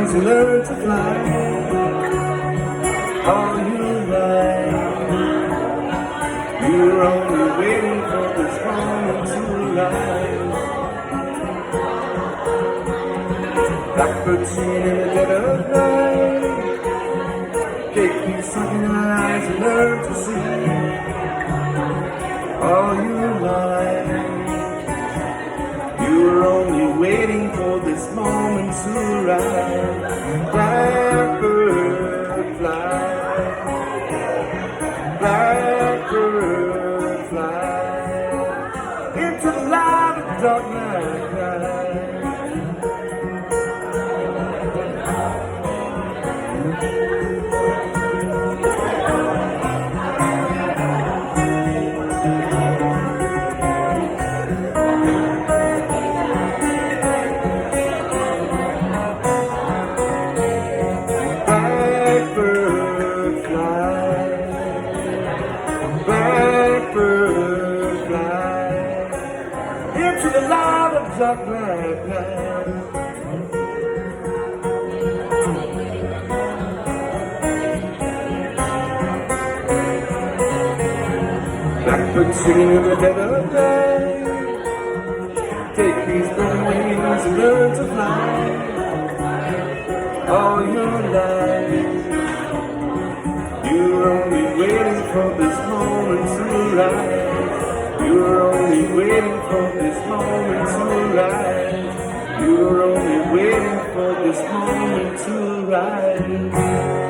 wings and learn to fly. All your life, you're only waiting for this moment to rise. Blackbird singing in the dead of night. Take these sunken eyes and learn to see. All your life, you're only waiting for this moment to rise. Blackbird fly, blackbird fly into the light of dark night. Blackbird fly into the light of dark night. Blackbird singing in the dead of night. Take these broken wings and learn to fly. All your life, you're only waiting for this moment to rise. You're only waiting for this moment to rise. You're only waiting for this moment to rise.